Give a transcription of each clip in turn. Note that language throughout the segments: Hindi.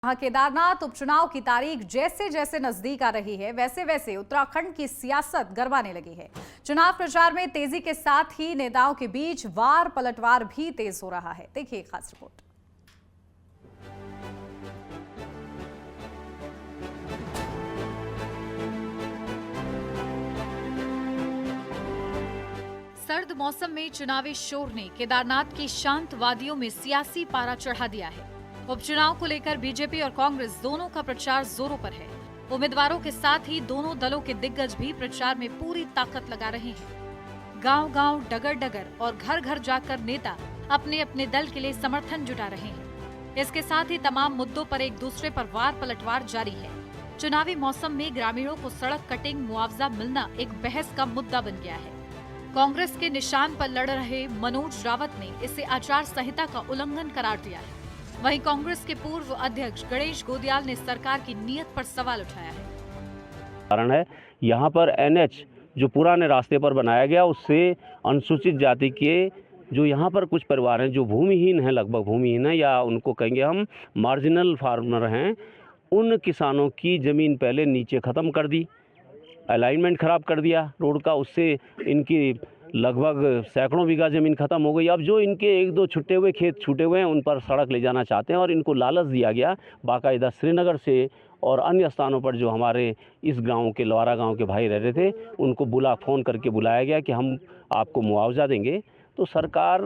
केदारनाथ उपचुनाव की तारीख जैसे जैसे नजदीक आ रही है वैसे वैसे उत्तराखंड की सियासत गरमाने लगी है। चुनाव प्रचार में तेजी के साथ ही नेताओं के बीच वार पलटवार भी तेज हो रहा है। देखिए खास रिपोर्ट। सर्द मौसम में चुनावी शोर ने केदारनाथ की शांत वादियों में सियासी पारा चढ़ा दिया है। उपचुनाव को लेकर बीजेपी और कांग्रेस दोनों का प्रचार जोरों पर है। उम्मीदवारों के साथ ही दोनों दलों के दिग्गज भी प्रचार में पूरी ताकत लगा रहे हैं। गांव-गांव, डगर-डगर और घर-घर जाकर नेता अपने अपने दल के लिए समर्थन जुटा रहे हैं। इसके साथ ही तमाम मुद्दों पर एक दूसरे पर वार पलटवार जारी है। चुनावी मौसम में ग्रामीणों को सड़क कटिंग मुआवजा मिलना एक बहस का मुद्दा बन गया है। कांग्रेस के निशान पर लड़ रहे मनोज रावत ने इसे आचार संहिता का उल्लंघन करार दिया है। वहीं कांग्रेस के पूर्व अध्यक्ष गणेश गोदियाल ने सरकार की नीयत पर सवाल उठाया है। कारण है यहाँ पर एनएच जो पुराने रास्ते पर बनाया गया उससे अनुसूचित जाति के जो यहाँ पर कुछ परिवार हैं जो भूमिहीन हैं, लगभग भूमिहीन है या उनको कहेंगे हम मार्जिनल फार्मर हैं, उन किसानों की ज़मीन पहले नीचे ख़त्म कर दी, अलाइनमेंट ख़राब कर दिया रोड का, उससे इनकी लगभग सैकड़ों बीघा ज़मीन ख़त्म हो गई। अब जो इनके एक दो छुट्टे हुए खेत छूटे हुए हैं उन पर सड़क ले जाना चाहते हैं और इनको लालच दिया गया बाकायदा श्रीनगर से और अन्य स्थानों पर जो हमारे इस गांव के लवारा गांव के भाई रह रहे थे उनको फ़ोन करके बुलाया गया कि हम आपको मुआवजा देंगे। तो सरकार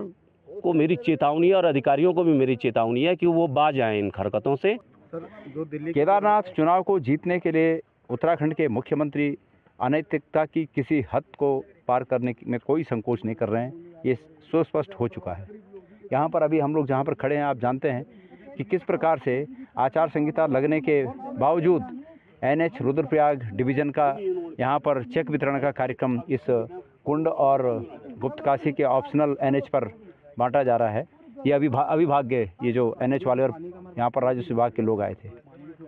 को मेरी चेतावनी है और अधिकारियों को भी मेरी चेतावनी है कि वो बाज आएँ इन हरकतों से। केदारनाथ चुनाव को जीतने के लिए उत्तराखंड के मुख्यमंत्री अनैतिकता की किसी हद को पार करने में कोई संकोच नहीं कर रहे हैं, ये सुस्पष्ट हो चुका है। यहाँ पर अभी हम लोग जहाँ पर खड़े हैं आप जानते हैं कि किस प्रकार से आचार संहिता लगने के बावजूद एनएच रुद्रप्रयाग डिवीज़न का यहाँ पर चेक वितरण का कार्यक्रम इस कुंड और गुप्तकाशी के ऑप्शनल एनएच पर बांटा जा रहा है। ये अभी भाग गए ये जो एनएच वाले और यहाँ पर राजस्व विभाग के लोग आए थे।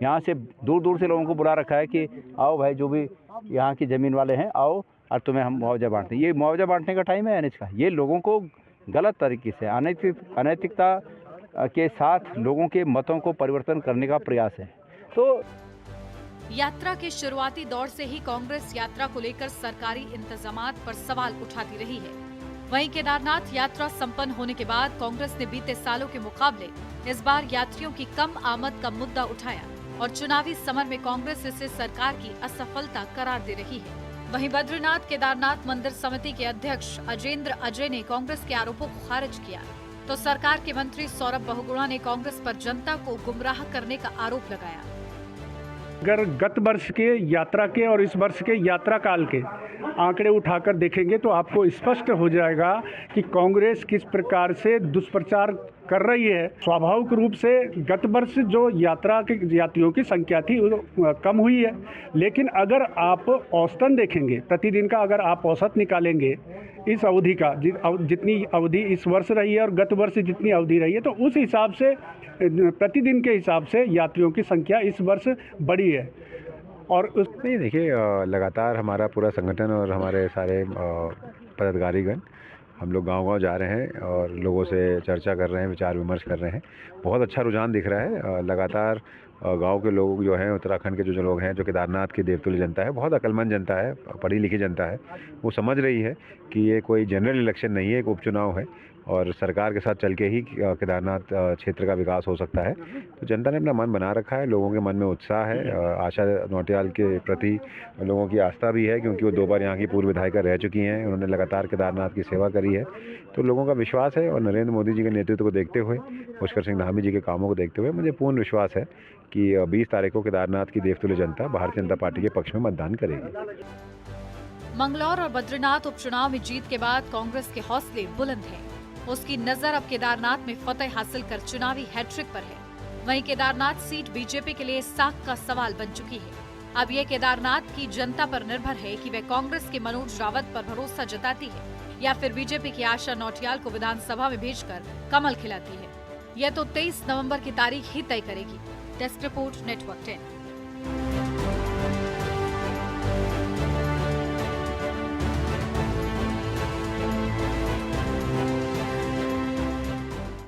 यहाँ से दूर दूर से लोगों को बुला रखा है कि आओ भाई जो भी यहाँ की ज़मीन वाले हैं आओ और तुम्हें हम मुआवजा बांटते हैं। ये मुआवजा बांटने का टाइम है एनएच का। ये लोगों को गलत तरीके से अनैतिकता के साथ लोगों के मतों को परिवर्तन करने का प्रयास है। तो यात्रा के शुरुआती दौर से ही कांग्रेस यात्रा को लेकर सरकारी इंतजामात पर सवाल उठाती रही है। वहीं केदारनाथ यात्रा संपन्न होने के बाद कांग्रेस ने बीते सालों के मुकाबले इस बार यात्रियों की कम आमद का मुद्दा उठाया और चुनावी समर में कांग्रेस इसे सरकार की असफलता करार दे रही है। वहीं बद्रीनाथ केदारनाथ मंदिर समिति के अध्यक्ष अजेंद्र अजय ने कांग्रेस के आरोपों को खारिज किया, तो सरकार के मंत्री सौरभ बहुगुणा ने कांग्रेस पर जनता को गुमराह करने का आरोप लगाया। अगर गत वर्ष के यात्रा के और इस वर्ष के यात्रा काल के आंकड़े उठाकर देखेंगे तो आपको स्पष्ट हो जाएगा कि कांग्रेस किस प्रकार से दुष्प्रचार कर रही है। स्वाभाविक रूप से गत वर्ष जो यात्रा के यात्रियों की संख्या थी वो कम हुई है, लेकिन अगर आप औसतन देखेंगे प्रतिदिन का, अगर आप औसत निकालेंगे इस अवधि का जितनी अवधि इस वर्ष रही है और गत वर्ष जितनी अवधि रही है तो उस हिसाब से प्रतिदिन के हिसाब से यात्रियों की संख्या इस वर्ष बढ़ी है। और नहीं देखिए, लगातार हमारा पूरा संगठन और हमारे सारे पदाधिकारीगण हम लोग गांव-गांव जा रहे हैं और लोगों से चर्चा कर रहे हैं, विचार विमर्श कर रहे हैं। बहुत अच्छा रुझान दिख रहा है। लगातार गांव के लोग जो हैं, उत्तराखंड के जो लोग हैं, जो केदारनाथ की देवतुल्य जनता है, बहुत अक्लमंद जनता है, पढ़ी लिखी जनता है, वो समझ रही है कि ये कोई जनरल इलेक्शन नहीं है, एक उपचुनाव है और सरकार के साथ चल के ही केदारनाथ क्षेत्र का विकास हो सकता है। तो जनता ने अपना मन बना रखा है, लोगों के मन में उत्साह है। आशा नौटियाल के प्रति लोगों की आस्था भी है क्योंकि वो 2 बार यहाँ की पूर्व विधायिका रह चुकी हैं, उन्होंने लगातार केदारनाथ की सेवा करी है। तो लोगों का विश्वास है और नरेंद्र मोदी जी के नेतृत्व को देखते हुए, पुष्कर सिंह धामी जी के कामों को देखते हुए मुझे पूर्ण विश्वास है कि 20 तारीख को केदारनाथ की देवतुल्य जनता भारतीय जनता पार्टी के पक्ष में मतदान करेगी। मंगलौर और बद्रीनाथ उपचुनाव में जीत के बाद कांग्रेस के हौसले बुलंद हैं। उसकी नजर अब केदारनाथ में फतेह हासिल कर चुनावी हैट्रिक पर है। वहीं केदारनाथ सीट बीजेपी के लिए साख का सवाल बन चुकी है। अब ये केदारनाथ की जनता पर निर्भर है कि वह कांग्रेस के मनोज रावत पर भरोसा जताती है या फिर बीजेपी की आशा नौटियाल को विधानसभा में भेजकर कमल खिलाती है। यह तो 23 नवंबर की तारीख ही तय करेगी। Desk report, network 10।